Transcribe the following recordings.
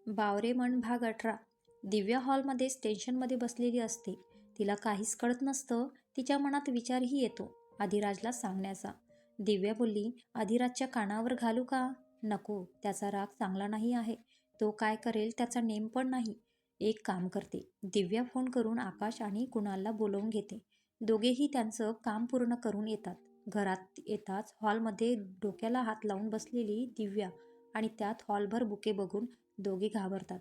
बावरेमन भाग 18. दिव्या हॉलमध्येच टेन्शनमध्ये बसलेली असते. तिला काहीच कळत नसतं. तिच्या मनात विचारही येतो अधिराजला सांगण्याचा. दिव्या बोलली, अधिराजच्या कानावर घालू का? नको, त्याचा राग चांगला नाही आहे. तो काय करेल त्याचा नेम पण नाही. एक काम करते, दिव्या फोन करून आकाश आणि कुणालला बोलवून घेते. दोघेही त्यांचं काम पूर्ण करून येतात. घरात येताच हॉलमध्ये डोक्याला हात लावून बसलेली दिव्या आणि त्यात हॉलभर बुके बघून दोघे घाबरतात.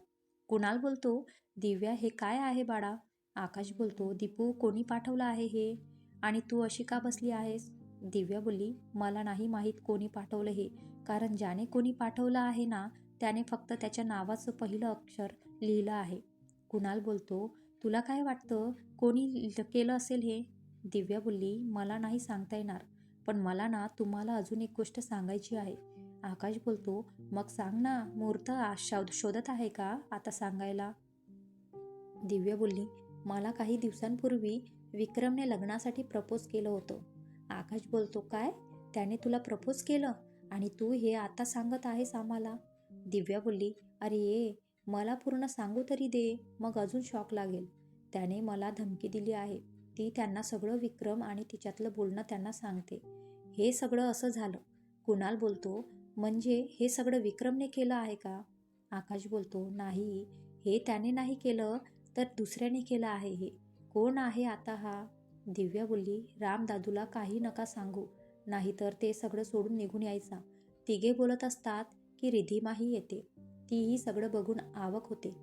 कुणाल बोलतो, दिव्या हे काय आहे बाळा? आकाश बोलतो, दीपू कोणी पाठवलं आहे हे? आणि तू अशी का बसली आहेस? दिव्या बोलली, मला नाही माहीत कोणी पाठवलं हे, कारण ज्याने कोणी पाठवलं आहे ना, त्याने फक्त त्याच्या नावाचं पहिलं अक्षर लिहिलं आहे. कुणाल बोलतो, तुला काय वाटतं कोणी केलं असेल हे? दिव्या बोलली, मला नाही सांगता येणार, पण मला ना तुम्हाला अजून एक गोष्ट सांगायची आहे. आकाश बोलतो, मग सांग ना, मुहूर्त शोधत आहे का आता सांगायला? दिव्या बोलली, मला काही दिवसांपूर्वी विक्रमने लग्नासाठी प्रपोज केलं होतं. आकाश बोलतो, काय? त्याने तुला प्रपोज केलं आणि तू हे आता सांगत आहेस आम्हाला? दिव्या बोलली, अरे ये, मला पूर्ण सांगू तरी दे, मग अजून शॉक लागेल. त्याने मला धमकी दिली आहे. ती त्यांना सगळं विक्रम आणि तिच्यातलं बोलणं त्यांना सांगते. हे सगळं असं झालं. कुणाल बोलतो, म्हणजे हे सगळं विक्रमने केलं आहे का? आकाश बोलतो, नाही, हे त्याने नाही केलं तर दुसऱ्याने केलं आहे. हे कोण आहे आता हा? दिव्या बोलली, रामदादूला काही नका सांगू, नाहीतर ते सगळं सोडून निघून यायचा. तिघे बोलत असतात की रिधिमाही येते. तीही सगळं बघून आवाक होते.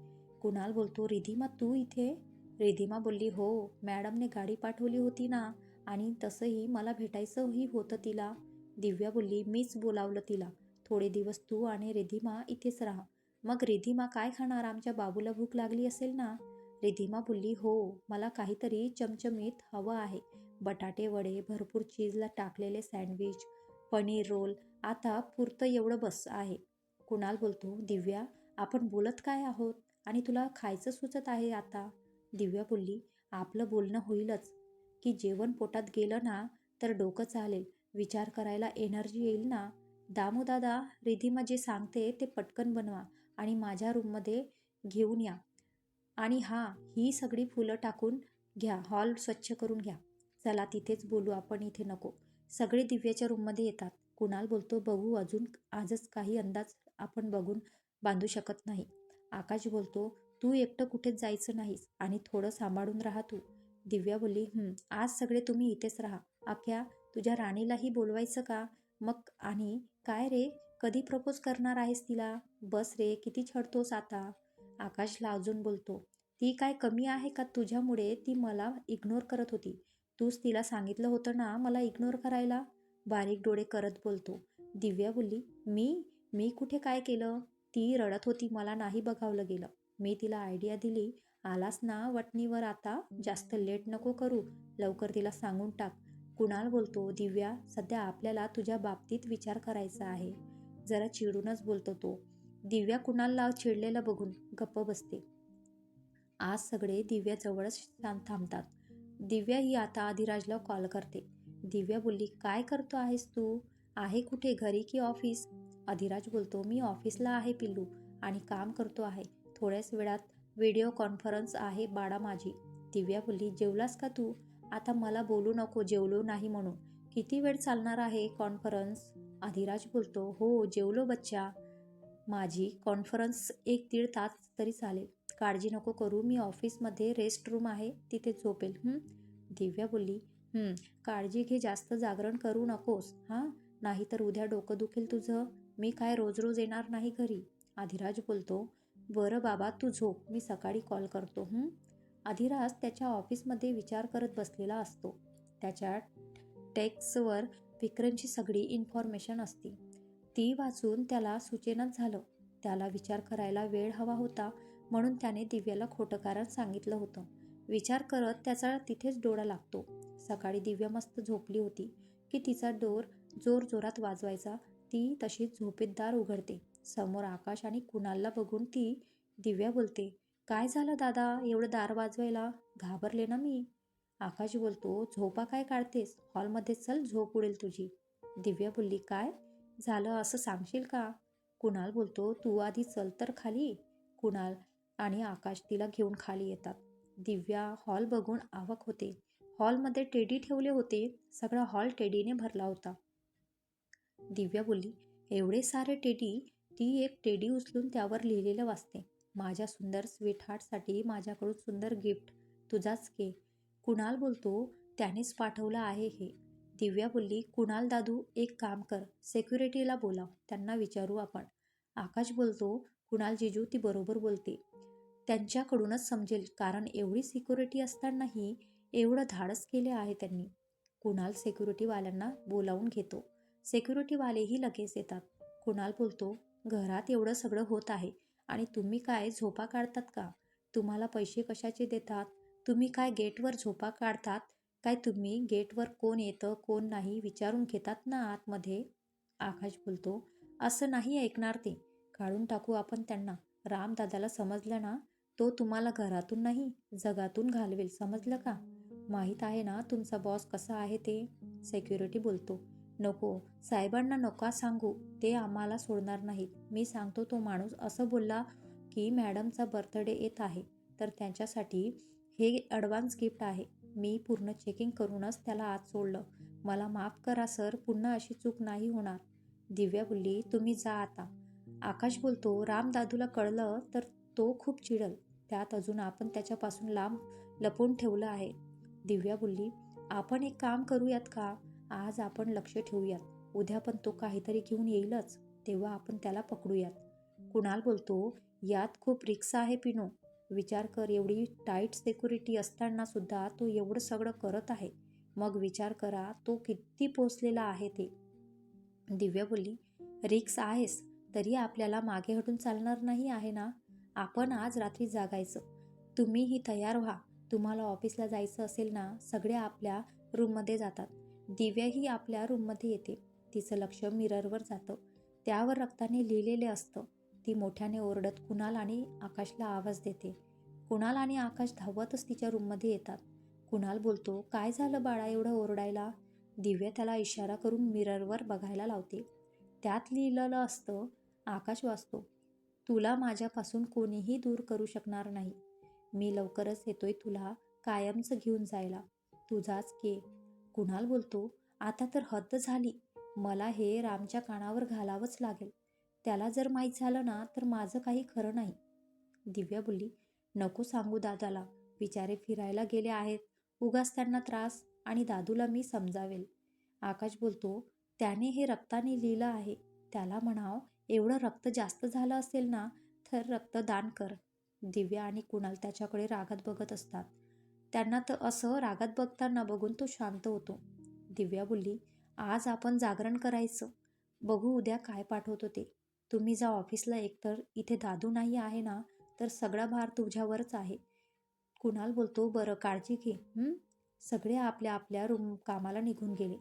कुणाल बोलतो, रिधिमा तू इथे? रिधिमा बोलली, हो, मॅडमने गाडी पाठवली होती ना, आणि तसंही मला भेटायचंही होतं तिला. दिव्या बोलली, मीच बोलावलं तिला. थोडे दिवस तू आणि रिधिमा इथेच राहा. मग रिधिमा काय खाणार? आमच्या बाबूला भूक लागली असेल ना? रिधिमा बोलली, हो, मला काहीतरी चमचमीत हवं आहे. बटाटे वडे, भरपूर चीजला टाकलेले सँडविच, पनीर रोल, आता पुरतं एवढं बस आहे. कुणाल बोलतो, दिव्या आपण बोलत काय आहोत आणि तुला खायचं सुचत आहे आता? दिव्या बोलली, आपलं बोलणं होईलच की जेवण पोटात गेलं ना तर डोकं चालेल, विचार करायला एनर्जी येईल ना. दामूदादा, रिधिमा जे सांगते ते पटकन बनवा आणि माझ्या रूममध्ये घेऊन या. आणि हां, ही सगळी फुलं टाकून घ्या, हॉल स्वच्छ करून घ्या. चला तिथेच बोलू आपण, इथे नको. सगळे दिव्याच्या रूममध्ये येतात. कुणाल बोलतो, बघू अजून, आजच काही अंदाज आपण बघून बांधू शकत नाही. आकाश बोलतो, तू एकटं कुठेच जायचं नाहीस आणि थोडं सांभाळून राहा तू. दिव्या बोलली, आज सगळे तुम्ही इथेच राहा. अख्या, तुझ्या राणीलाही बोलवायचं का? मग आणि काय रे, कधी प्रपोज करणार आहेस तिला? बस रे, किती छळतोस आता? आकाश लाजून बोलतो, ती काय कमी आहे का तुझ्यामुळे ती मला इग्नोर करत होती? तूच तिला सांगितलं होतं ना मला इग्नोर करायला? बारीक डोळे करत बोलतो. दिव्या बोलली, मी कुठे काय केलं? ती रडत होती, मला नाही बघावलं गेलं. मी तिला आयडिया दिली, आलास ना वटणीवर आता, जास्त लेट नको करू, लवकर तिला सांगून टाक. कुणाल बोलतो, दिव्या सध्या आपल्याला तुझ्या बाबतीत विचार करायचा आहे. जरा चिडूनच बोलतो तो. दिव्या कुणालला चिडलेलं बघून गप्प बसते. आज सगळे दिव्याजवळच थांबतात. दिव्या ही आता अधिराजला कॉल करते. दिव्या बोलली, काय करतो आहेस तू? आहे कुठे, घरी की ऑफिस? अधिराज बोलतो, मी ऑफिसला आहे पिल्लू, आणि काम करतो आहे. थोड्याच वेळात व्हिडिओ कॉन्फरन्स आहे बाळा माझी. दिव्या बोलली, जेवलास का तू? आता मला बोलू नको जेवलो नाही म्हणून. किती वेळ चालणार आहे कॉन्फरन्स? अधिराज बोलतो, हो जेवलो बच्चा. माझी कॉन्फरन्स 1-1.5 तास तरी चालेल. काळजी नको करू, मी ऑफिसमध्ये रेस्ट रूम आहे, तिथे झोपेल. दिव्या बोलली, काळजी घे, जास्त जागरण करू नकोस हां, नाहीतर उद्या डोकं दुखेल तुझं. मी काय रोज रोज येणार नाही घरी. अधिराज बोलतो, बरं बाबा तू झोप, मी सकाळी कॉल करतो. अधिराज त्याच्या ऑफिसमध्ये विचार करत बसलेला असतो. त्याच्या टेक्स्टवर विक्रमची सगळी इन्फॉर्मेशन असते. ती वाचून त्याला सुचेनाच झालं. त्याला विचार करायला वेळ हवा होता, म्हणून त्याने दिव्याला खोटं कारण सांगितलं होतं. विचार करत त्याचा तिथेच डोळा लागतो. सकाळी दिव्या मस्त झोपली होती की तिचा डोर जोरजोरात वाजवायचा. ती तशीच झोपेत दार उघडते. समोर आकाश आणि कुणालला बघून ती दिव्या बोलते, काय झालं दादा, एवढं दार वाजवायला? घाबरले ना मी. आकाश बोलतो, झोपा काय काढतेस, हॉलमध्ये चल, झोप उडेल तुझी. दिव्या बोलली, काय झालं असं सांगशील का? कुणाल बोलतो, तू आधी चल तर खाली. कुणाल आणि आकाश तिला घेऊन खाली येतात. दिव्या हॉल बघून अवाक होते. हॉलमध्ये टेडी ठेवले होते. सगळा हॉल टेडीने भरला होता. दिव्या बोलली, एवढे सारे टेडी. ती एक टेडी उचलून त्यावर लिहिलेलं वाचते, माझ्या सुंदर स्वीटहार्टसाठी माझ्याकडून सुंदर गिफ्ट, तुझाच केक. कुणाल बोलतो, त्यानेच पाठवलं आहे हे. दिव्या बोलली, कुणाल दादू एक काम कर, सेक्युरिटीला बोलाव, त्यांना विचारू आपण. आकाश बोलतो, कुणाल जिजू ती बरोबर बोलते, त्यांच्याकडूनच समजेल, कारण एवढी सिक्युरिटी असतानाही एवढं धाडस केले आहे त्यांनी. कुणाल सेक्युरिटीवाल्यांना बोलावून घेतो. सेक्युरिटीवालेही लगेच येतात. कुणाल बोलतो, घरात एवढं सगळं होत आहे आणि तुम्ही काय झोपा काढतात का? तुम्हाला पैसे कशाचे देतात? तुम्ही काय गेटवर झोपा काढतात? काय तुम्ही गेटवर कोण येतं कोण नाही विचारून घेतात ना आतमध्ये? आकाश बोलतो, असं नाही ऐकणार ते, काढून टाकू आपण त्यांना. रामदादाला समजलं ना, तो तुम्हाला घरातून नाही जगातून घालवेल, समजलं का? माहीत आहे ना तुमचा बॉस कसा आहे ते? सेक्युरिटी बोलतो, नको, साहेबांना नका सांगू, ते आम्हाला सोडणार नाहीत. मी सांगतो, तो माणूस असं बोलला की मॅडमचा बर्थडे येत आहे, तर त्यांच्यासाठी हे ॲडव्हान्स गिफ्ट आहे. मी पूर्ण चेकिंग करूनच त्याला आत सोडलं. मला माफ करा सर, पुन्हा अशी चूक नाही होणार. दिव्या बोलली, तुम्ही जा आता. आकाश बोलतो, रामदादूला कळलं तर तो खूप चिडल. त्यात अजून आपण त्याच्यापासून लांब लपवून ठेवलं आहे. दिव्या बोलली, आपण एक काम करूयात का? आज आपण लक्ष ठेवूयात. उद्या पण तो काहीतरी घेऊन येईलच, तेव्हा आपण त्याला पकडूयात. कुणाल बोलतो, यात खूप रिस्क आहे पिनो. विचार कर, एवढी टाईट सिक्युरिटी असताना सुद्धा तो एवढं सगळं करत आहे. मग विचार करा तो किती पोचलेला आहे ते. दिव्या बोलली, रिक्स आहेस, तरी आपल्याला मागे हटून चालणार नाही आहे ना. आपण आज रात्री जागायचं. तुम्हीही तयार व्हा. तुम्हाला ऑफिसला जायचं असेल ना. सगळे आपल्या रूममध्ये जातात. दिव्याही आपल्या रूममध्ये येते. तिचं लक्ष मिररवर जातं. त्यावर रक्ताने लिहिलेले असतं. ती मोठ्याने ओरडत कुणाल आणि आकाशला आवाज देते. कुणाल आणि आकाश धावतच तिच्या रूममध्ये येतात. कुणाल बोलतो, काय झालं बाळा एवढं ओरडायला? दिव्या त्याला इशारा करून मिररवर बघायला लावते. त्यात लिहिलेलं असतं. आकाश वाचतो, तुला माझ्यापासून कोणीही दूर करू शकणार नाही. मी लवकरच येतोय तुला कायमचं घेऊन जायला. तुझाच केक. कुणाल बोलतो, आता तर हद्द झाली. मला हे रामच्या कानावर घालावंच लागेल. त्याला जर माहीत झालं ना तर माझं काही खरं नाही. दिव्या बोलली, नको सांगू दादाला. बिचारे फिरायला गेले आहेत. उगाच त्यांना त्रास, आणि दादूला मी समजावेल. आकाश बोलतो, त्याने हे रक्ताने लिहिलं आहे. त्याला म्हणाव, एवढं रक्त जास्त झालं असेल ना तर रक्तदान कर. दिव्या आणि कुणाल त्याच्याकडे रागात बघत असतात. त्यांना तर असं रागात बघताना बघून तो शांत होतो. दिव्या बोलली, आज आपण जागरण करायचं. बघू उद्या काय पाठवतो ते. तुम्ही जा ऑफिसला. एकतर इथे दादू नाही आहे ना, तर सगळा भार तुझ्यावरच आहे. कुणाल बोलतो, बरं काळजी घे. सगळे आपल्या आपल्या रूम कामाला निघून गेले.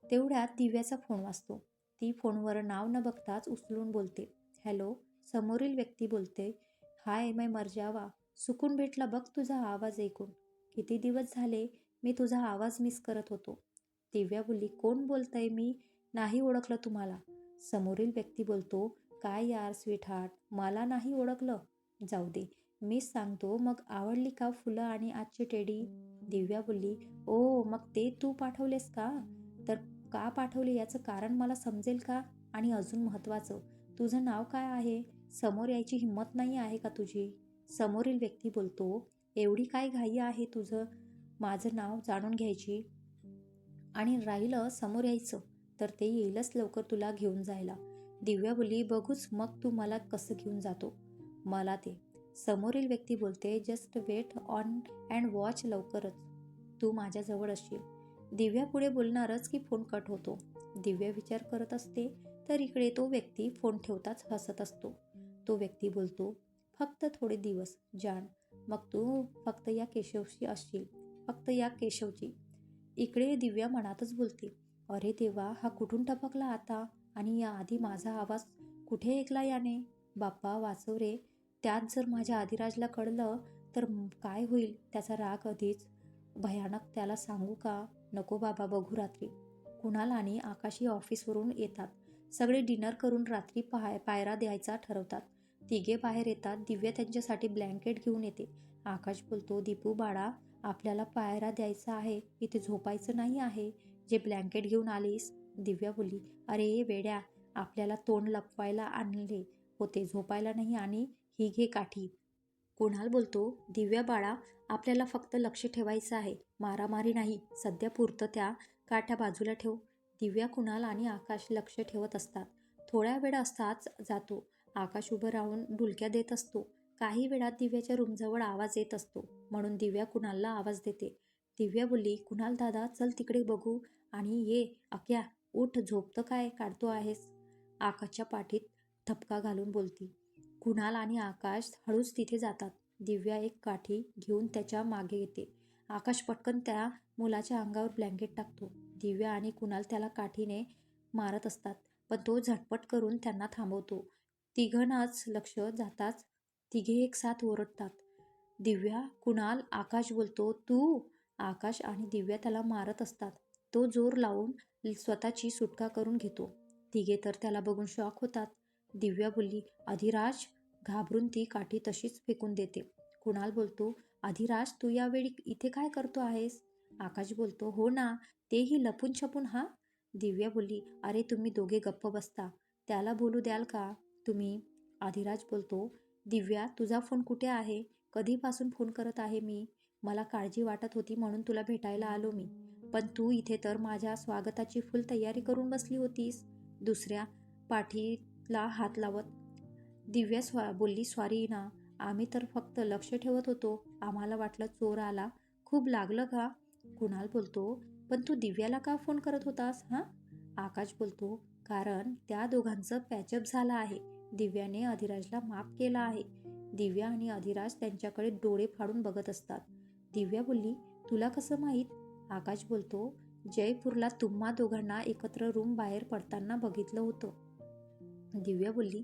तेवढ्यात दिव्याचा फोन वाजतो. ती फोनवर नाव न बघताच उचलून बोलते, हॅलो. समोरील व्यक्ती बोलते, हाय मैं मर जावा. सुकून भेटला बघ तुझा आवाज ऐकून. किती दिवस झाले मी तुझा आवाज मिस करत होतो. दिव्या बोलली, कोण बोलतंय? मी नाही ओळखलं तुम्हाला. समोरील व्यक्ती बोलतो, काय यार स्वीटहार्ट, मला नाही ओळखलं. जाऊ दे, मीच सांगतो. मग आवडली का फुलं आणि आजची टेडी? दिव्या बोलली, ओ मग ते तू पाठवलेस का? तर का पाठवले याचं कारण मला समजेल का? आणि अजून महत्त्वाचं, तुझं नाव काय आहे? समोर यायची हिंमत नाही आहे का तुझी? समोरील व्यक्ती बोलतो, एवढी काय घाई आहे तुझं माझं नाव जाणून घ्यायची? आणि राहिलं समोर यायचं तर ते येईलच लवकर तुला घेऊन जायला. दिव्या बोलली, बघूच मग तू मला कसं घेऊन जातो. मला ते. समोरील व्यक्ती बोलते, just wait on and watch, लवकरच तू माझ्याजवळ असशील. दिव्या पुढे बोलणारच की फोन कट होतो. दिव्या विचार करत असते तर इकडे तो व्यक्ती फोन ठेवताच हसत असतो. तो व्यक्ती बोलतो, फक्त थोडे दिवस जाण, मग तू फक्त या केशवशी असशील, फक्त या केशवची. इकडे दिव्या मनातच बोलते, अरे देवा, हा कुठून टपकला आता? आणि या आधी माझा आवाज कुठे ऐकला याने? बाप्पा वाचव रे. त्यात जर माझ्या आदिराजला कळलं तर काय होईल? त्याचा राग आधीच भयानक, त्याला सांगू का? नको बाबा, बघू रात्री. कुणाल आणि आकाशी ऑफिसवरून येतात. सगळे डिनर करून रात्री पायरा द्यायचा ठरवतात. तिघे बाहेर येतात. दिव्या त्यांच्यासाठी ब्लँकेट घेऊन येते. आकाश बोलतो, दीपू बाळा, आपल्याला पायरा द्यायचा आहे, इथे झोपायचं नाही आहे. जे ब्लँकेट घेऊन आलीस. दिव्या बोलली, अरे वेड्या, आपल्याला तोंड लपवायला आणले होते, झोपायला नाही. आणि ही घे काठी. कुणाल बोलतो, दिव्या बाळा, आपल्याला फक्त लक्ष ठेवायचं आहे, मारामारी नाही. सध्या पुरतं त्या काठ्या बाजूला ठेव. दिव्या, कुणाल आणि आकाश लक्ष ठेवत असतात. थोड्या वेळ असताच जातो. आकाश उभं राहून डुलक्या देत असतो. काही वेळात दिव्याच्या रूमजवळ आवाज येत असतो, म्हणून दिव्या कुणालला आवाज देते. दिव्या बोलली, कुणाल दादा, चल तिकडे बघू. आणि ये अक्या, उठ, झोपतं काय काढतो आहेस? आकाशच्या पाठीत ठपका घालून बोलती. कुणाल आणि आकाश हळूच तिथे जातात. दिव्या एक काठी घेऊन त्याच्या मागे येते. आकाश पटकन त्या मुलाच्या अंगावर ब्लँकेट टाकतो. दिव्या आणि कुणाल त्याला काठीने मारत असतात, पण तो झटपट करून त्यांना थांबवतो. तिघांनाच लक्ष जाताच तिघे एक साथ ओरडतात. दिव्या, कुणाल, आकाश बोलतो, तू. आकाश आणि दिव्या त्याला मारत असतात. तो जोर लावून स्वतःची सुटका करून घेतो. तिघे तर त्याला बघून शॉक होतात. दिव्या बोलली, अधिराज. घाबरून ती काठी तशीच फेकून देते. कुणाल बोलतो, अधिराज, तू यावेळी इथे काय करतो आहेस? आकाश बोलतो, हो ना, तेही लपून छपून. हा. दिव्या बोलली, अरे तुम्ही दोघे गप्प बसता, त्याला बोलू द्याल का तुम्ही? अधिराज बोलतो, दिव्या, तुझा फोन कुठे आहे? कधीपासून फोन करत आहे मी. मला काळजी वाटत होती म्हणून तुला भेटायला आलो मी. पण तू इथे तर माझ्या स्वागताची फुल तयारी करून बसली होतीस. दुसऱ्या पाठीला हात लावत दिव्या बोलली, सॉरी ना, आम्ही तर फक्त लक्ष ठेवत होतो. आम्हाला वाटलं चोर आला. खूप लागलं का? कुणाल बोलतो, पण तू दिव्याला का फोन करत होतास हां? आकाश बोलतो, कारण त्या दोघांचं पॅचअप झालं आहे. दिव्याने अधिराजला माफ केला आहे. दिव्या आणि अधिराज त्यांच्याकडे डोळे फाडून बघत असतात. दिव्या बोलली, तुला कसं माहीत? आकाश बोलतो, जयपूरला तुम्हा दोघांना एकत्र रूम बाहेर पडताना बघितलं होतं. दिव्या बोलली,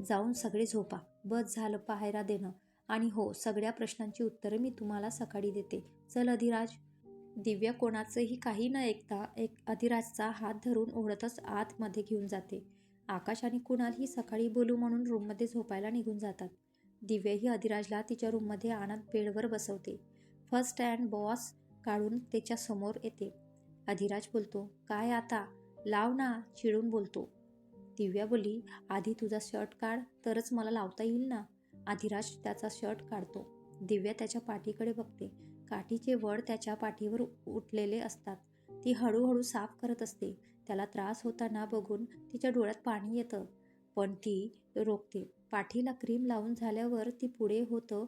जाऊन सगळे झोपा. बस झालं पाहायला देणं. आणि हो, सगळ्या प्रश्नांची उत्तरे मी तुम्हाला सकाळी देते. चल अधिराज. दिव्या कोणाचंही काही न ऐकता अधिराजचा हात धरून ओढतच आतमध्ये घेऊन जाते. आकाश आणि कुणाल ही सकाळी बोलू म्हणून रूममध्ये झोपायला निघून जातात. दिव्या ही अधिराजला तिच्या रूममध्ये आणत बेडवर बसवते. फर्स्ट अँड बॉस काढून त्याच्या समोर येते. अधिराज बोलतो, काय आता? लाव ना, चिडून बोलतो. दिव्या बोलली, आधी तुझा शर्ट काढ, तरच मला लावता येईल ना. अधिराज त्याचा शर्ट काढतो. दिव्या त्याच्या पाठीकडे बघते. काठीचे वड त्याच्या पाठीवर उठलेले असतात. ती हळूहळू साफ करत असते. त्याला त्रास होताना बघून तिच्या डोळ्यात पाणी येतं, पण ती रोखते. पाठीला क्रीम लावून झाल्यावर ती पुढे होतं.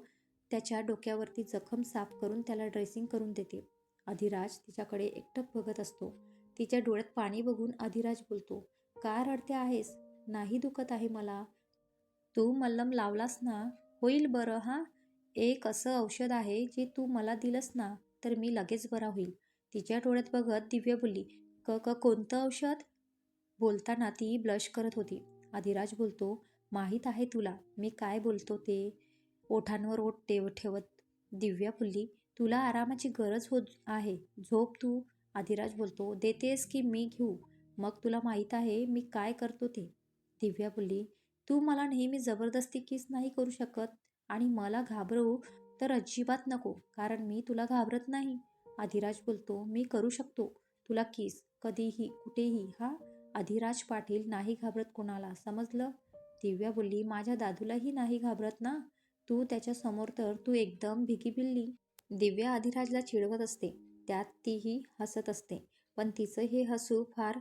त्याच्या डोक्यावरती जखम साफ करून त्याला ड्रेसिंग करून देते. अधिराज तिच्याकडे एकटक बघत असतो. तिच्या डोळ्यात पाणी बघून अधिराज बोलतो, का रडते आहेस? नाही दुखत आहे मला. तू मल्लम लावलास ना, होईल बरं. हां, एक असं औषध आहे जे तू मला दिलंस ना, तर मी लगेच बरा होईल. तिच्या डोळ्यात बघत दिव्या बोलली, कोणतं औषध? बोलताना ती ब्लश करत होती. अधिराज बोलतो, माहीत आहे तुला मी काय बोलतो ते. ओठांवर ओठ ठेवत दिव्या बोलली, तुला आरामाची गरज होत आहे, झोप तू. अधिराज बोलतो, देतेस की मी घेऊ? मग तुला माहीत आहे मी काय करतो ते. दिव्या बोलली, तू मला नेहमी जबरदस्ती किस नाही करू शकत. आणि मला घाबरवू तर अजिबात नको, कारण मी तुला घाबरत नाही. अधिराज बोलतो, मी करू शकतो तुला किस, कधीही, कुठेही. हा. अधिराज पाटील नाही घाबरत कोणाला, समजलं? दिव्या बोलली, माझ्या दादूलाही नाही घाबरत ना. तू त्याच्या समोर तर तू एकदम भिकी बिल्ली. दिव्या अधिराजला चिडवत असते, त्यात तीही हसत असते. पण तिचं हे हसू फार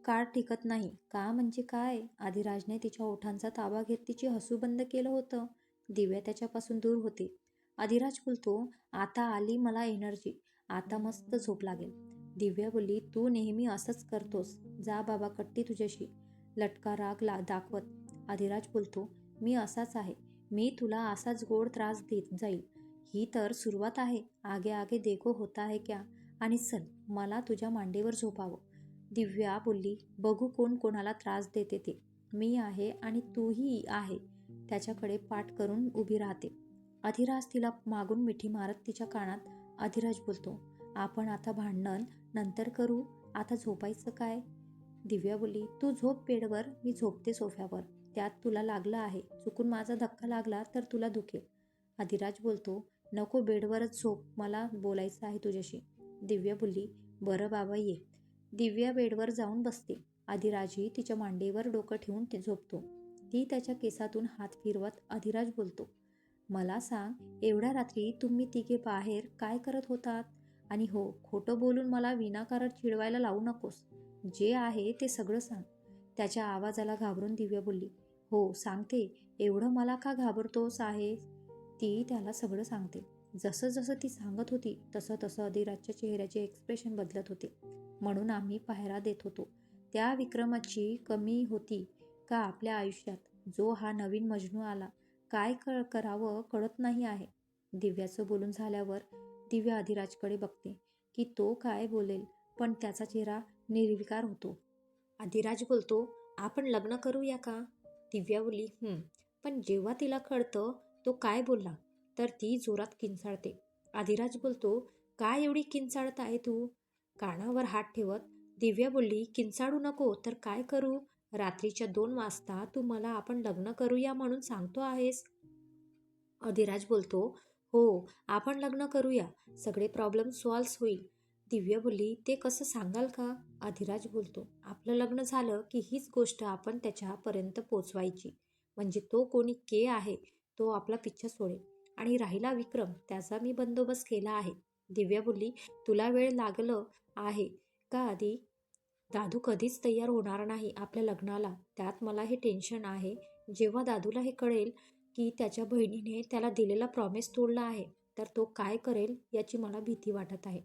काळ टिकत नाही. का म्हणजे काय? अधिराजने तिच्या ओठांचा ताबा घेत तिची हसू बंद केलं होतं. दिव्या त्याच्यापासून दूर होते. अधिराज बोलतो, आता आली मला एनर्जी, आता मस्त झोप लागेल. दिव्या बोलली, तू नेहमी असंच करतोस, जा बाबा कट्टी तुझ्याशी. लटका राग दाखवत अधिराज बोलतो, मी असाच आहे, मी तुला असाच गोड त्रास देत जाईल. ही तर सुरुवात आहे, आगे आगे देखो होता है क्या. आणि चल, मला तुझ्या मांडीवर झोपावं. दिव्या बोलली, बघू कोण कोणाला त्रास देते ते. मी आहे आणि तूही आहे. त्याच्याकडे पाठ करून उभी राहते. अधिराज तिला मागून मिठी मारत तिच्या कानात. अधिराज बोलतो, आपण आता भांडण नंतर करू, आता झोपायचं काय? दिव्या बोलली, तू झोप बेडवर, मी झोपते सोफ्यावर. त्यात तुला लागलं आहे. चुकून माझा धक्का लागला तर तुला दुखेल. अधिराज बोलतो, नको, बेडवरच झोप, मला बोलायचं आहे तुझ्याशी. दिव्या बोलली, बरं बाबा ये. दिव्या बेडवर जाऊन बसते. अधिराजही तिच्या मांडीवर डोकं ठेवून झोपतो. ती त्याच्या केसातून हात फिरवत अधिराज बोलतो, मला सांग, एवढ्या रात्री तुम्ही तिघे बाहेर काय करत होतात? आणि हो, खोटं बोलून मला विनाकारण चिडवायला लावू नकोस. जे आहे ते सगळं सांग. त्याच्या आवाजाला घाबरून दिव्या बोलली, हो सांगते. एवढं मला का घाबरतोस आहे? ती त्याला सगळं सांगते. जसं जसं ती सांगत होती तसं तसं अधिराजच्या चेहऱ्याचे एक्सप्रेशन बदलत होते. म्हणून आम्ही पाहायला देत होतो. त्या विक्रमाची कमी होती का आपल्या आयुष्यात? जो हा नवीन मजनू आला, काय करावं कळत नाही आहे. दिव्याचं बोलून झाल्यावर दिव्या अधिराजकडे बघते की तो काय बोलेल, पण त्याचा चेहरा निर्विकार होतो. अधिराज बोलतो, आपण लग्न करूया का? दिव्या बोलली, पण जेव्हा तिला कळतं तो काय बोलला तर ती जोरात किंचाळते. अधिराज बोलतो, काय एवढी किंचाळत आहे तू? कानावर हात ठेवत दिव्या बोलली, किंचाळू नको तर काय करू? रात्रीच्या 2 वाजता तू मला आपण लग्न करूया म्हणून सांगतो आहेस? अधिराज बोलतो, हो, आपण लग्न करूया. सगळे प्रॉब्लेम सॉल्व्ह होईल. दिव्या बोलली, ते कसं सांगाल का? अधिराज बोलतो, आपलं लग्न झालं की हीच गोष्ट आपण त्याच्यापर्यंत पोचवायची. म्हणजे तो कोणी के आहे तो आपला पिच्छा सोडेल. आणि राहिला विक्रम, त्याचा मी बंदोबस्त केला आहे. दिव्या बोलली, तुला वेळ लागलं आहे का आधी? दादू कधीच तयार होणार नाही आपल्या लग्नाला. त्यात मला हे टेन्शन आहे. जेव्हा दादूला हे कळेल की त्याच्या बहिणीने त्याला दिलेला प्रॉमिस तोडला आहे तर तो काय करेल याची मला भीती वाटत आहे.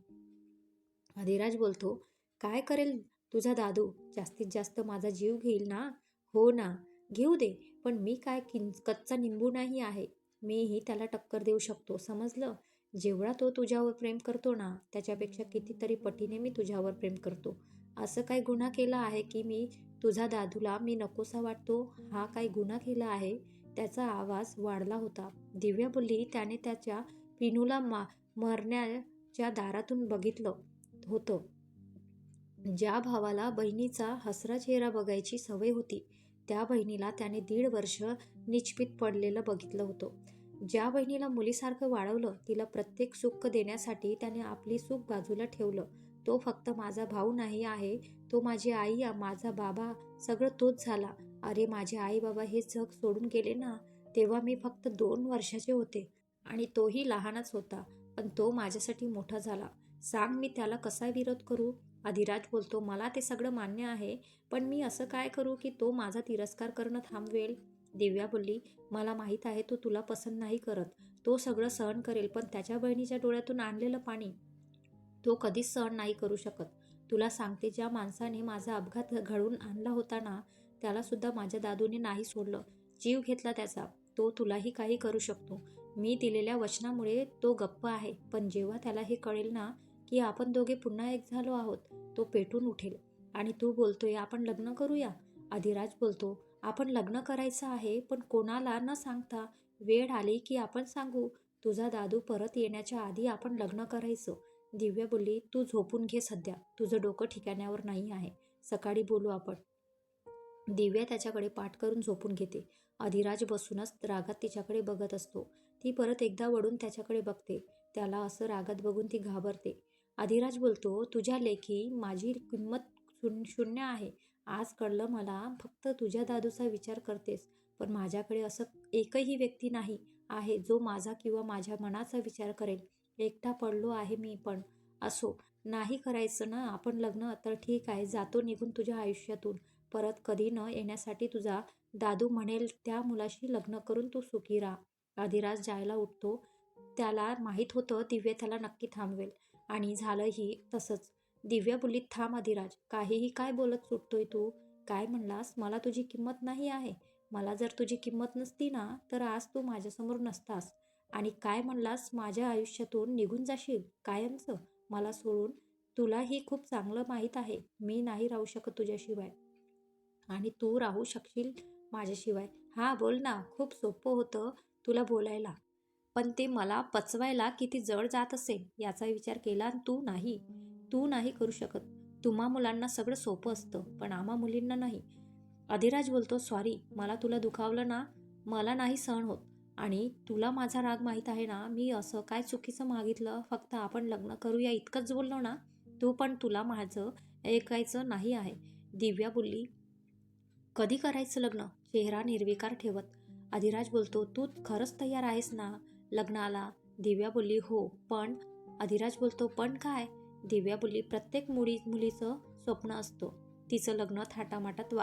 अधिराज बोलतो, काय करेल तुझा दादू? जास्तीत जास्त माझा जीव घेईल ना? हो ना, घेऊ दे. पण मी काय कच्चा निंबू नाही आहे. मीही त्याला टक्कर देऊ शकतो, समजलं? जेवढा तो तुझ्यावर प्रेम करतो ना त्याच्यापेक्षा कितीतरी पटीने मी तुझ्यावर प्रेम करतो. असं काय गुन्हा केला आहे की तुझा दादूला मी नकोसा वाटतो? हा काय गुन्हा केला आहे? त्याचा आवाज वाढला होता. दिव्या बोलली, त्याने त्याच्या पिनूला मरण्याच्या दारातून बघितलं होतं. ज्या भावाला बहिणीचा हसरा चेहरा बघायची सवय होती त्या बहिणीला त्याने 1.5 वर्ष निचपीत पडलेलं बघितलं होतं. ज्या बहिणीला मुलीसारखं वाढवलं, तिला प्रत्येक सुख देण्यासाठी त्याने आपली सुख बाजूला ठेवलं, तो फक्त माझा भाऊ नाही आहे, तो माझी आई, माझा बाबा, सगळं तोच झाला. अरे, माझे आई बाबा हे जग सोडून गेले ना तेव्हा मी फक्त 2 वर्षाचे होते आणि तोही लहानच होता, पण तो माझ्यासाठी मोठा झाला. सांग, मी त्याला कसा विरोध करू? अधिराज बोलतो, मला ते सगळं मान्य आहे, पण मी असं काय करू की तो माझा तिरस्कार करणं थांबवेल? दिव्या बोलली, मला माहीत आहे तो तुला पसंत नाही करत. तो सगळं सहन करेल, पण त्याच्या बहिणीच्या डोळ्यातून आणलेलं पाणी तो कधीच सहन नाही करू शकत. तुला सांगते, ज्या माणसाने माझा अपघात घडवून आणला होता ना त्याला सुद्धा माझ्या दादूने नाही सोडलं. जीव घेतला त्याचा. तो तुलाही काही करू शकतो. मी दिलेल्या वचनामुळे तो गप्प आहे, पण जेव्हा त्याला हे कळेल ना की आपण दोघे पुन्हा एक झालो आहोत, तो पेटून उठेल. आणि तू बोलतोय आपण लग्न करूया? अधिराज बोलतो, आपण लग्न करायचं आहे, पण कोणाला न सांगता. वेळ आली की आपण सांगू. तुझा दादू परत येण्याच्या आधी आपण लग्न करायचं. दिव्या बोलली, तू झोपून घे सध्या, तुझं डोकं ठिकाण्यावर नाही आहे, सकाळी बोलू आपण. दिव्या त्याच्याकडे पाठ करून झोपून घेते. अधिराज बसूनच रागात तिच्याकडे बघत असतो. ती परत एकदा वळून त्याच्याकडे बघते. त्याला असं रागात बघून ती घाबरते. अधिराज बोलतो, तुझ्या लेखी माझी किंमत शून्य आहे. आज कळलं मला. फक्त तुझ्या दादूचा विचार करतेस, पण माझ्याकडे असं एकही व्यक्ती नाही आहे जो माझा किंवा माझ्या मनाचा विचार करेल. एकटा पडलो आहे मी, पण असो. नाही करायचं ना आपण लग्न तर ठीक आहे, जातो निघून तुझ्या आयुष्यातून. परत कधी न येण्यासाठी तुझा दादू म्हणेल त्या मुलाशी लग्न करून तू सुखी राहा. अधिराज जायला उठतो. त्याला माहीत होतं दिव्या त्याला नक्की थांबवेल, आणि झालंही तसंच. दिव्या बोलली, थांब अधिराज, काहीही काय बोलत सुटतोय तू? काय म्हणलास? मला तुझी किंमत नाही आहे? मला जर तुझी किंमत नसती ना तर आज तू माझ्यासमोर नसतास. आणि काय म्हणलास, माझ्या आयुष्यातून निघून जाशील कायमचं मला सोडून? तुलाही खूप चांगलं माहीत आहे मी नाही राहू शकत तुझ्याशिवाय, आणि तू राहू शकशील माझ्याशिवाय. हा बोल ना. खूप सोपं होतं तुला बोलायला, पण ते मला पचवायला किती जड जात असेल याचा विचार केला तू नाही. तू नाही करू शकत. तुम्हा मुलांना सगळं सोपं असतं, पण आम्हा मुलींना नाही. अधिराज बोलतो, सॉरी, मला तुला दुखावलं ना, मला नाही सहन होत. आणि तुला माझा राग माहीत आहे ना, मी असं काय चुकीचं मागितलं, फक्त आपण लग्न करूया इतकंच बोललो ना, तू पण तुला माझं ऐकायचं नाही आहे. दिव्या बोलली, कधी करायचं लग्न? चेहरा निर्विकार ठेवत. अधिराज बोलतो, तू खरंच तयार आहेस ना लग्नाला? दिव्या बोलली, हो, पण. अधिराज बोलतो, पण काय? दिव्या बोलली, प्रत्येक मुलीचं स्वप्न असतं तिचं लग्न थाटामाटात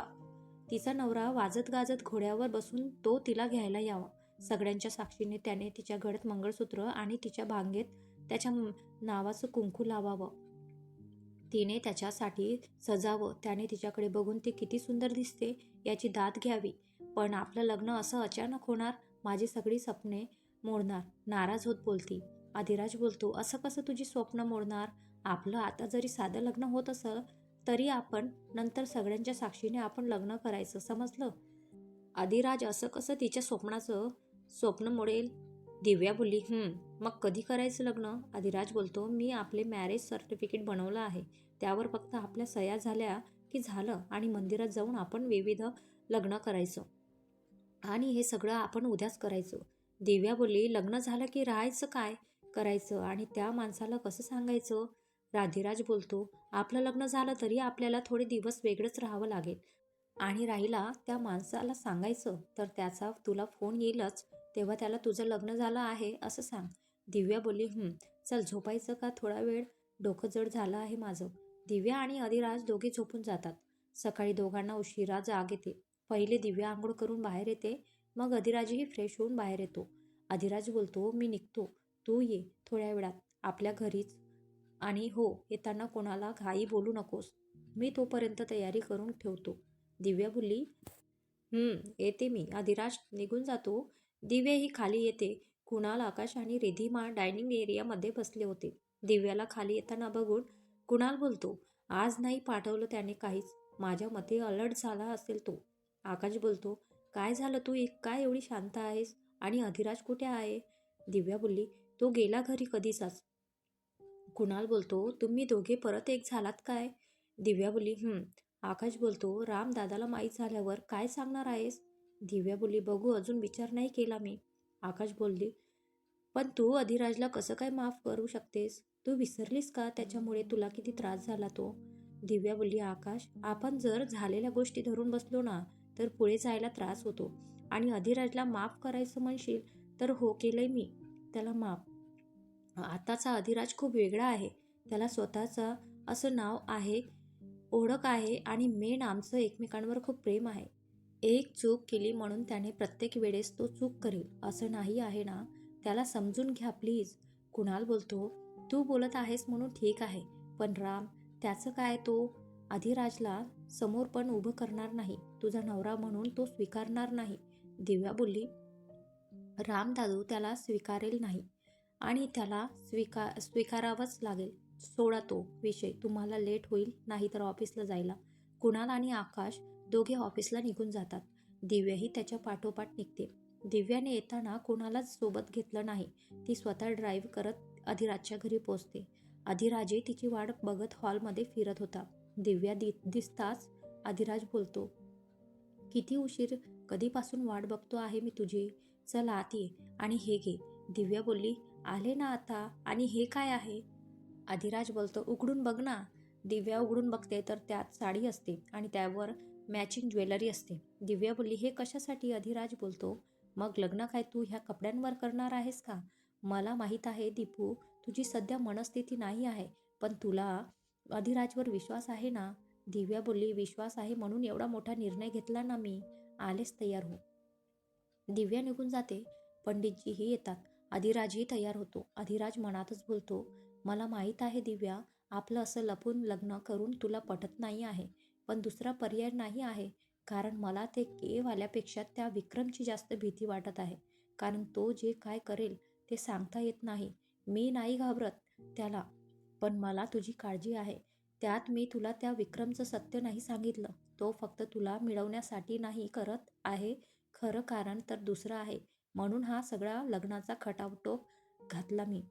तिचा नवरा वाजत गाजत घोड्यावर बसून तो तिला घ्यायला यावा. सगळ्यांच्या साक्षीने त्याने तिच्या गळ्यात मंगळसूत्र आणि तिच्या भांगेत त्याच्या नावाचं कुंकू लावावं. तिने त्याच्यासाठी सजावं. त्याने तिच्याकडे बघून ती किती सुंदर दिसते याची दाद घ्यावी. पण आपलं लग्न असं अचानक होणार, माझी सगळी स्वप्ने मोडणार. नाराज होत बोलती. अधिराज बोलतो, असं कसं तुझी स्वप्न मोडणार? आपलं आता जरी साधं लग्न होत असलं तरी आपण नंतर सगळ्यांच्या साक्षीने आपण लग्न करायचं, समजलं? अधिराज, असं कसं तिच्या स्वप्न मोडेल? दिव्या बोलली, मग कधी करायचं लग्न? अधिराज बोलतो, मी आपले मॅरेज सर्टिफिकेट बनवलं आहे. त्यावर फक्त आपल्या सह्या झाल्या की झालं आणि मंदिरात जाऊन आपण विविध लग्न करायचं. आणि हे सगळं आपण उद्याच करायचं. दिव्या बोलली, लग्न झालं की राहायचं काय करायचं आणि त्या माणसाला कसं सांगायचं? राधिराज बोलतो, आपलं लग्न झालं तरी आपल्याला थोडे दिवस वेगळंच राहावं लागेल. आणि राहिला त्या माणसाला सांगायचं तर त्याचा तुला फोन येईलच, तेव्हा त्याला तुझं लग्न झालं आहे असं सांग. दिव्या बोलली, चल झोपायचं का थोडा वेळ? डोकं जड झालं आहे माझं. दिव्या आणि अधिराज दोघे झोपून जातात. सकाळी दोघांना उशिरा जाग येते. पहिले दिव्या आंघोळ करून बाहेर येते, मग अधिराजही फ्रेश होऊन बाहेर येतो. अधिराज बोलतो, मी निघतो, तू ये थोड्या वेळात आपल्या घरीच. आणि हो, येताना कोणाला घाई बोलू नकोस, मी तोपर्यंत तयारी करून ठेवतो. दिव्या बोलली, येते मी. अधिराज निघून जातो. दिव्या ही खाली येते. कुणाल, आकाश आणि रिधिमा डायनिंग एरियामध्ये बसले होते. दिव्याला खाली येताना बघून कुणाल बोलतो, आज नाही पाठवलं त्याने काहीच. माझ्या मते अलर्ट झाला असेल तो. आकाश बोलतो, काय झालं, तू काय एवढी शांत आहेस? आणि अधिराज कुठे आहे? दिव्या बोलली, तो गेला घरी कधीचाच. कुणाल बोलतो, तुम्ही दोघे परत एक झालात काय? दिव्या बोलली, आकाश बोलतो, राम दादाला माहीत झाल्यावर काय सांगणार आहेस? दिव्या बोलली, बघू, अजून विचार नाही केला मी. आकाश बोलली, पण तू अधिराजला कसं काय माफ करू शकतेस? तू विसरलीस का त्याच्यामुळे तुला किती त्रास झाला तो? दिव्या बोलली, आकाश, आपण जर झालेल्या गोष्टी धरून बसलो ना तर पुढे जायला त्रास होतो. आणि अधिराजला माफ करायचं म्हणशील तर हो, केलंय मी त्याला माफ. आताचा अधिराज खूप वेगळा आहे. त्याला स्वतःचा असं नाव आहे, ओळख आहे आणि मेन आमचं एकमेकांवर खूप प्रेम आहे. एक चूक केली म्हणून त्याने प्रत्येक वेळेस तो चूक करेल असं नाही आहे ना, त्याला समजून घ्या प्लीज. कुणाल बोलतो, तू बोलत आहेस म्हणून ठीक आहे, पण राम, त्याचं काय? तो अधिराजला समोर पण उभं करणार नाही. तुझा नवरा म्हणून तो स्वीकारणार नाही. दिव्या बोलली, राम दादू त्याला स्वीकारेल नाही आणि त्याला स्वीकारावंच लागेल. सोडा तो विषय, तुम्हाला लेट होईल नाही तर ऑफिसला जायला. कुणाल आणि आकाश दोघे ऑफिसला निघून जातात. दिव्याही त्याच्या पाठोपाठ निघते. दिव्याने येताना कुणालाच सोबत घेतलं नाही. ती स्वतः ड्राईव्ह करत अधिराजच्या घरी पोचते. अधिराजही तिची वाट बघत हॉलमध्ये फिरत होता. दिव्या दिसताच अधिराज बोलतो, किती उशीर, कधीपासून वाट बघतो आहे मी तुझी. चल आत ये आणि हे घे. दिव्या बोलली, आले ना आता, आणि हे काय आहे? अधिराज बोलतो, उघडून बघ ना. दिव्या उघडून बघते तर त्यात साडी असते आणि त्यावर मॅचिंग ज्वेलरी असते. दिव्या बोलली, हे कशासाठी? अधिराज बोलतो, मग लग्न काय तू ह्या कपड्यांवर करणार आहेस का? मला माहीत आहे दीपू, तुझी सध्या मनस्थिती नाही आहे, पण तुला अधिराजवर विश्वास आहे ना? दिव्या बोलली, विश्वास आहे म्हणून एवढा मोठा निर्णय घेतला ना मी. आलेच, तयार हो. दिव्या निघून जाते. पंडितजीही येतात. अधिराजही तयार होतो. अधिराज मनातच बोलतो, मला माहीत आहे दिव्या, आपलं असं लपून लग्न करून तुला पटत नाही आहे, पण दुसरा पर्याय नाही आहे. कारण मला ते केवाल्यापेक्षा त्या विक्रमची जास्त भीती वाटत आहे. कारण तो जे काय करेल ते सांगता येत नाही. मी नाही घाबरत त्याला, पण मला तुझी काळजी आहे. त्यात मी तुला त्या विक्रमचं सत्य नाही सांगितलं. तो फक्त तुला मिळवण्यासाठी नाही करत आहे, खरं कारण तर दुसरं आहे. म्हणून हा सगळा लग्नाचा खटाटोप घातला मी.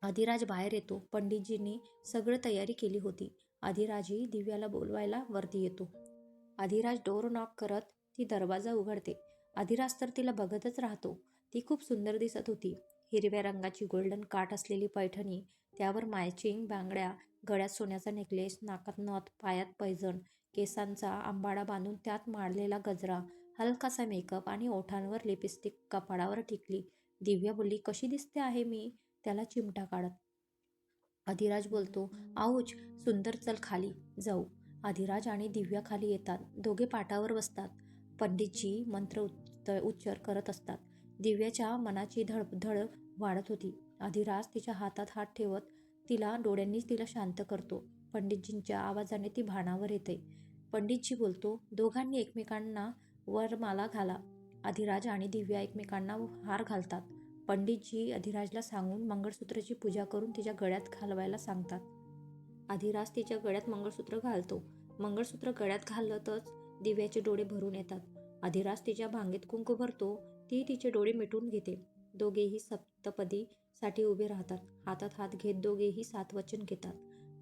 अधिराज बाहेर येतो. पंडितजींनी सगळं तयारी केली होती. अधिराजही दिव्याला बोलवायला वरती येतो. अधिराज डोर नॉक करत ती दरवाजा उघडते. अधिराज तर तिला बघतच राहतो. ती खूप सुंदर दिसत होती. हिरव्या रंगाची गोल्डन काठ असलेली पैठणी, त्यावर मॅचिंग बांगड्या, गळ्यात सोन्याचा नेकलेस, नाकात नथ, पायात पैंजण, केसांचा आंबाडा बांधून त्यात माळलेला गजरा, हलकासा मेकअप आणि ओठांवर लिपस्टिक, कपाळावर टिकली. दिव्या बोलली, कशी दिसते आहे मी? त्याला चिमटा काढत. अधिराज बोलतो, आऊच, सुंदर, चल खाली जाऊ. अधिराज आणि दिव्या खाली येतात. दोघे पाटावर बसतात. पंडितजी मंत्र उच्चार करत असतात. दिव्याच्या मनाची धडधड वाढत होती. अधिराज तिच्या हातात हात ठेवत डोळ्यांनी तिला शांत करतो. पंडितजींच्या आवाजाने ती भानावर येते. पंडितजी बोलतो, दोघांनी एकमेकांना वरमाला घाला. अधिराज आणि दिव्या एकमेकांना हार घालतात. पंडितजी अधिराजला सांगून मंगळसूत्राची पूजा करून तिच्या गळ्यात घालवायला सांगतात. अधिराज तिच्या गळ्यात मंगळसूत्र घालतो. मंगळसूत्र गळ्यात घालतच दिव्याचे डोळे भरून येतात. अधिराज तिच्या भांगेत कुंकू भरतो. ती तिचे डोळे मिटून घेते. दोघेही सप्तपदी साठी उभे राहतात. हातात हात घेत दोघेही सातवचन घेतात.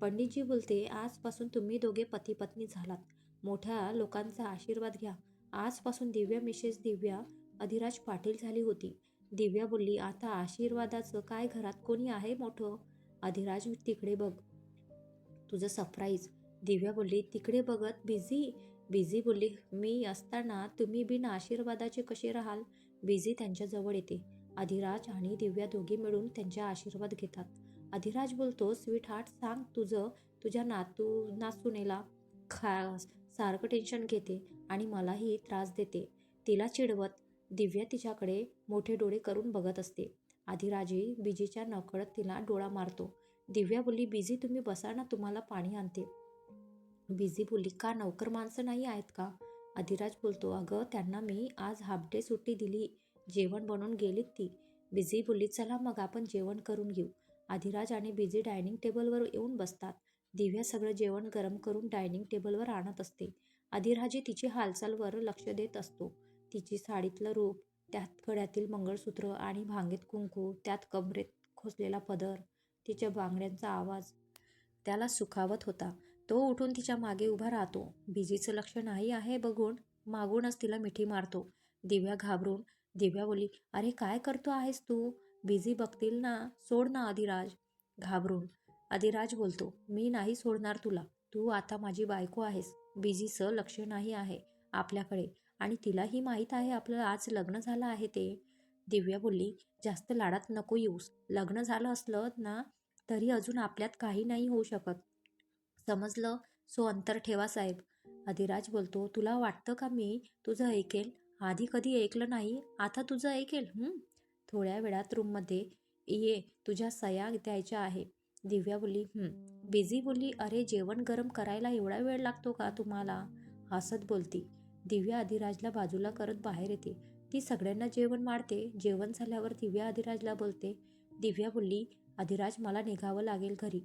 पंडितजी बोलते, आजपासून तुम्ही दोघे पती पत्नी झालात. मोठ्या लोकांचा आशीर्वाद घ्या. आजपासून दिव्या मिसेस दिव्या अधिराज पाटील झाली होती. दिव्या बोलली, आता आशीर्वादाचं काय, घरात कोणी आहे मोठं? अधिराज, तिकडे बघ, तुझं सरप्राईज. दिव्या बोलली, तिकडे बघत बिझी? बिझी बोलली, मी असताना तुम्ही बिन आशीर्वादाचे कसे राहाल? बिझी त्यांच्या जवळ येते. अधिराज आणि दिव्या दोघी मिळून त्यांचा आशीर्वाद घेतात. अधिराज बोलतो, स्वीट हार्ट, सांग, तुझ्या नासूनेला सारखं टेन्शन घेते आणि मलाही त्रास देते. तिला चिडवत दिव्या तिच्याकडे मोठे डोळे करून बघत असते. अधिराजही बिजीच्या नकळत तिला डोळा मारतो. दिव्या बोलली, बिझी तुम्ही बसा ना, तुम्हाला पाणी आणते. बिझी बोलली, का नौकर माणसं नाही आहेत का? अधिराज बोलतो, अगं त्यांना मी आज हाफ डे सुट्टी दिली, जेवण बनवून गेलीत ती. बिझी बोलली, चला मग आपण जेवण करून घेऊ. अधिराज आणि बिझी डायनिंग टेबलवर येऊन बसतात. दिव्या सगळं जेवण गरम करून डायनिंग टेबलवर आणत असते. अधिराजही तिची हालचालवर लक्ष देत असतो. तिची साडीतलं रूप, त्यात गळ्यातील मंगळसूत्र आणि भांगेत कुंकू, त्यात कमरेत खोचलेला पदर, तिच्या बांगड्यांचा आवाज त्याला सुखावत होता. तो उठून तिच्या मागे उभा राहतो. बिजीचं लक्ष नाही आहे बघून मागूनच तिला मिठी मारतो. दिव्या घाबरून. दिव्या बोलली, अरे काय करतो आहेस तू? बिझी बघतील ना, सोड ना. अधिराज घाबरून. अधिराज बोलतो, मी नाही सोडणार तुला. तू आता माझी बायको आहेस. बिझीचं लक्ष नाही आहे आपल्याकडे आणि तिलाही माहीत आहे आपलं आज लग्न झालं आहे ते. दिव्या बोलली, जास्त लाडात नको येऊस. लग्न झालं असलं ना तरी अजून आपल्यात काही नाही होऊ शकत. समजलं? सो अंतर ठेवा साहेब. अधिराज बोलतो, तुला वाटतं का मी तुझं ऐकेल? आधी कधी ऐकलं नाही, आता तुझं ऐकेल? थोड्या वेळात रूममध्ये ये, तुझ्या सह्या द्यायच्या आहे. दिव्या बोलली, बिझी बोलली, अरे जेवण गरम करायला एवढा वेळ लागतो का तुम्हाला? हसत बोलती. दिव्या अधिराजला बाजूला करत बाहेर येते. ती सगळ्यांना जेवण वाढते. जेवण झाल्यावर दिव्या अधिराजला बोलते. दिव्या बोलली, अधिराज, मला निघावं लागेल घरी.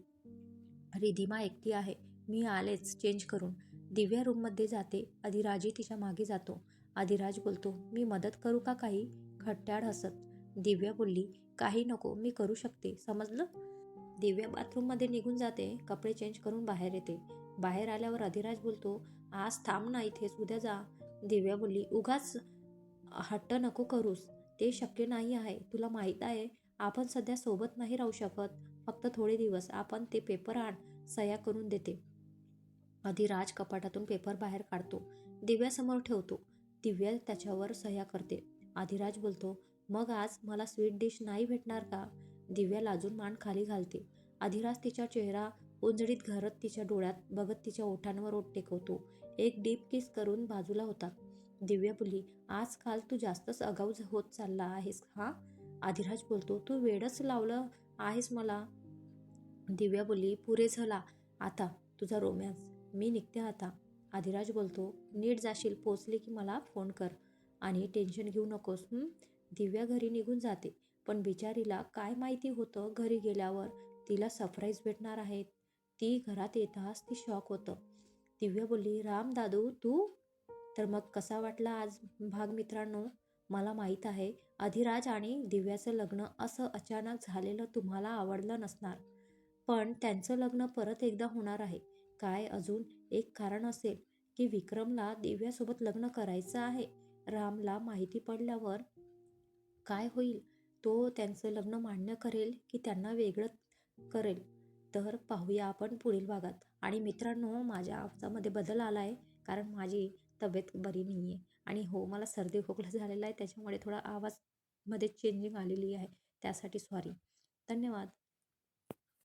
रिधिमा एकटी आहे. मी आलेच चेंज करून. दिव्या रूममध्ये जाते. अधिराजही तिच्या मागे जातो. अधिराज बोलतो, मी मदत करू का काही? खट्याळ हसत. दिव्या बोलली, काही नको, मी करू शकते, समजलं? दिव्या बाथरूममध्ये निघून जाते. कपडे चेंज करून बाहेर येते. बाहेर आल्यावर अधिराज बोलतो, आज थांब ना इथेच, उद्या जा. दिव्या बोलली, उगाच हट्ट नको करूस. ते शक्य नाही आहे. तुला माहीत आहे आपण सध्या सोबत नाही राहू शकत. फक्त थोडे दिवस. आपण ते पेपर आण, सह्या करून देते. अधिराज कपाटातून पेपर बाहेर काढतो. दिव्यासमोर ठेवतो. दिव्या त्याच्यावर सह्या करते. अधिराज बोलतो, मग आज मला स्वीट डिश नाही भेटणार का? दिव्या लाजून मान खाली घालते. अधिराज तिचा चेहरा उंजळीत घरत तिच्या डोळ्यात बघत तिच्या ओठांवर ओठ टेकवतो. एक डीप किस करून बाजूला होतात. दिव्या बोलली, आजकाल तू जास्तच आगाऊ होत चालला आहेस हा? अधिराज बोलतो, तू वेडच लावलं आहेस मला. दिव्या बोलली, पुरे झाला आता तुझा रोमॅन्स. मी निघते आता. अधिराज बोलतो, नीट जाशील, पोचले की मला फोन कर आणि टेन्शन घेऊ नकोस. दिव्या घरी निघून जाते. पण बिचारीला काय माहिती होतं घरी गेल्यावर तिला सरप्राईज भेटणार आहेत. ती घरात येताच ती शॉक होतं. दिव्या बोलली, राम दादू तू? तर मग कसा वाटला आज भाग मित्रांनो? मला माहीत आहे अधिराज आणि दिव्याचं लग्न असं अचानक झालेलं तुम्हाला आवडलं नसणार. पण त्यांचं लग्न परत एकदा होणार आहे. काय अजून एक कारण असेल. की विक्रमला दिव्यासोबत लग्न करायचं आहे. रामला माहिती पडल्यावर काय होईल? तो त्यांचं लग्न मान्य करेल की त्यांना वेगळं करेल? तर पाहूया आपण पुढील भागात. आणि मित्रांनो, माझ्या आवाजामध्ये बदल आला आहे कारण माझी तब्येत बरी नाही आहे. आणि हो, मला सर्दी खोकला झालेला आहे, त्याच्यामुळे थोडा आवाजमध्ये चेंजिंग आलेली आहे. त्यासाठी सॉरी. धन्यवाद.